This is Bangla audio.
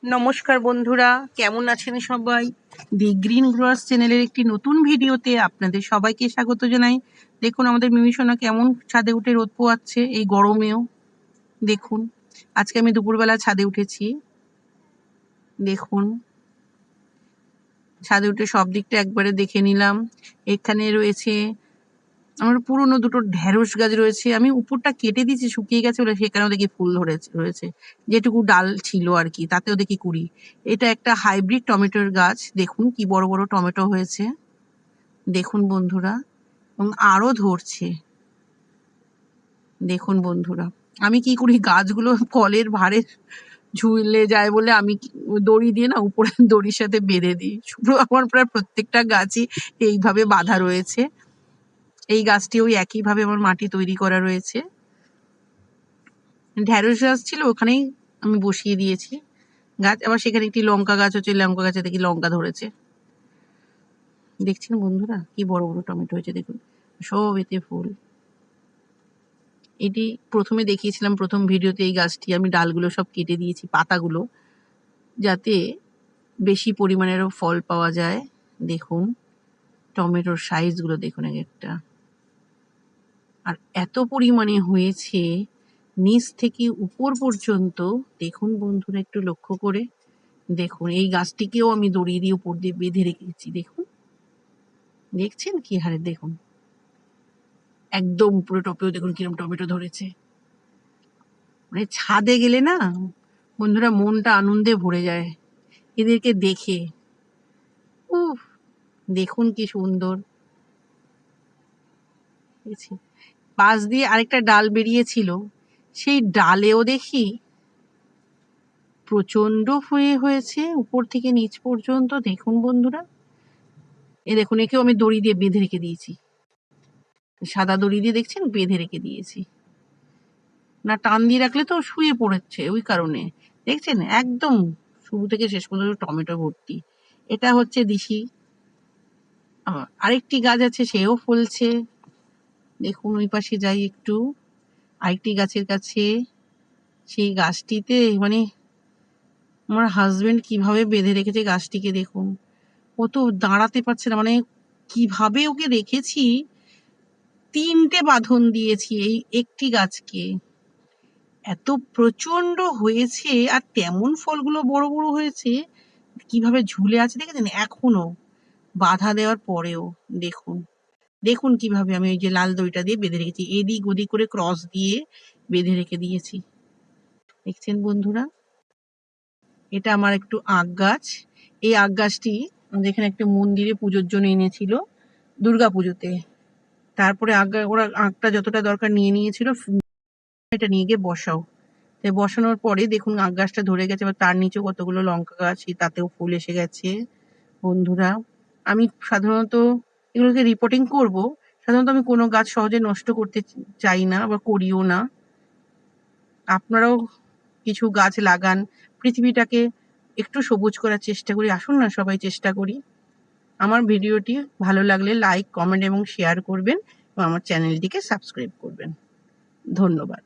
নমস্কার বন্ধুরা, কেমন আছেন সবাই? দি গ্রিন গ্রোয়ার্স চ্যানেলের একটি নতুন ভিডিওতে আপনাদের সবাইকে স্বাগত জানাই। দেখুন আমাদের মিমিসোনা কেমন ছাদে উঠে রোদ পোয়াচ্ছে এই গরমেও। দেখুন আজকে আমি দুপুরবেলা ছাদে উঠেছি। দেখুন ছাদে উঠে সব দিকটা একবারে দেখে নিলাম। এখানে রয়েছে আমার পুরনো দুটো ঢেঁড়স গাছ রয়েছে। আমি উপরটা কেটে দিয়েছি, শুকিয়ে গেছে বলে, সেখানেও দেখি ফুল রয়েছে। যেটুকু ডাল ছিল আর কি, তাতেও দেখি কুড়ি। এটা একটা হাইব্রিড টমেটোর গাছ। দেখুন কি বড় বড় টমেটো হয়েছে, দেখুন বন্ধুরা, এবং আরো ধরছে। দেখুন বন্ধুরা, আমি কি করি, গাছগুলো কলের ভারে ঝুলে যায় বলে আমি দড়ি দিয়ে না উপরে দড়ির সাথে বেঁধে দিই। আমার প্রায় প্রত্যেকটা গাছই এইভাবে বাঁধা রয়েছে। এই গাছটি ওই একইভাবে আমার মাটি তৈরি করা রয়েছে। ঢেঁড়স গাছ ছিল, ওখানেই আমি বসিয়ে দিয়েছি গাছ। আবার সেখানে একটি লঙ্কা গাছ হচ্ছে, লঙ্কা গাছে দেখি লঙ্কা ধরেছে। দেখছেন বন্ধুরা কি বড় বড় টমেটো হয়েছে, দেখুন সব এতে ফুল। এটি প্রথমে দেখিয়েছিলাম প্রথম ভিডিওতে। এই গাছটি আমি ডালগুলো সব কেটে দিয়েছি, পাতাগুলো, যাতে বেশি পরিমাণেরও ফল পাওয়া যায়। দেখুন টমেটোর সাইজগুলো দেখুন এক একটা, আর এত পরিমাণে হয়েছে নিচ থেকে উপর পর্যন্ত। দেখুন বন্ধুরা একটু লক্ষ্য করে দেখুন, এই গাছটিকেও আমি দড়ি দিয়ে উপর দিয়ে বেঁধে রেখেছি। দেখুন, দেখছেন কি হারে, দেখুন একদম পুরো টপেও দেখুন কিরম টমেটো ধরেছে। মানে ছাদে গেলে না বন্ধুরা মনটা আনন্দে ভরে যায় এদেরকে দেখে। উফ, দেখুন কি সুন্দর। পাশ দিয়ে আরেকটা ডাল বেরিয়েছিল, সেই ডালেও দেখি প্রচন্ড হয়েছে উপর থেকে নিচ পর্যন্ত। দেখুন বন্ধুরা, দেখুন একেও আমি দড়ি দিয়ে বেঁধে রেখে দিয়েছি, সাদা দড়ি দিয়ে দেখছেন বেঁধে রেখে দিয়েছি। না টান দিয়ে রাখলে তো শুয়ে পড়েছে, ওই কারণে দেখছেন একদম শুরু থেকে শেষ পর্যন্ত টমেটো ভর্তি। এটা হচ্ছে দিশি। আরেকটি গাছ আছে, সেও ফলছে। দেখুন ওই পাশে যাই একটু, আরেকটি গাছের কাছে। সেই গাছটিতে মানে আমার হাজবেন্ড কিভাবে বেঁধে রেখেছে গাছটিকে, দেখুন ও তো দাঁড়াতে পারছে না। মানে কিভাবে ওকে রেখেছি, 3টে বাঁধন দিয়েছি এই একটি গাছকে। এত প্রচন্ড হয়েছে, আর তেমন ফলগুলো বড় বড় হয়েছে। কিভাবে ঝুলে আছে দেখেছেন এখনো, বাধা দেওয়ার পরেও। দেখুন দেখুন কিভাবে আমি ওই যে লাল দড়িটা দিয়ে বেঁধে রেখেছি, এদিক ওদিক করে ক্রস দিয়ে বেঁধে রেখে দিয়েছি। দেখছেন বন্ধুরা, এটা আমার একটু আখ গাছ। এই আখ গাছটি আমাদের এখানে একটা মন্দিরে পুজোর জন্য এনেছিল, দুর্গা পুজোতে। তারপরে ওরা আখটা যতটা দরকার নিয়ে নিয়েছিল, এটা নিয়ে গিয়ে বসাও। তাই বসানোর পরে দেখুন আখ গাছটা ধরে গেছে। এবার তার নিচেও কতগুলো লঙ্কা গাছ, তাতেও ফুল এসে গেছে। বন্ধুরা, আমি সাধারণত এগুলোকে রিপোর্টিং করব। সাধারণত আমি কোনো গাছ সহজে নষ্ট করতে চাই না বা করিও না। আপনারাও কিছু গাছ লাগান, পৃথিবীটাকে একটু সবুজ করার চেষ্টা করি। আসুন না সবাই চেষ্টা করি। আমার ভিডিওটি ভালো লাগলে লাইক, কমেন্ট এবং শেয়ার করবেন, এবং আমার চ্যানেলটিকে সাবস্ক্রাইব করবেন। ধন্যবাদ।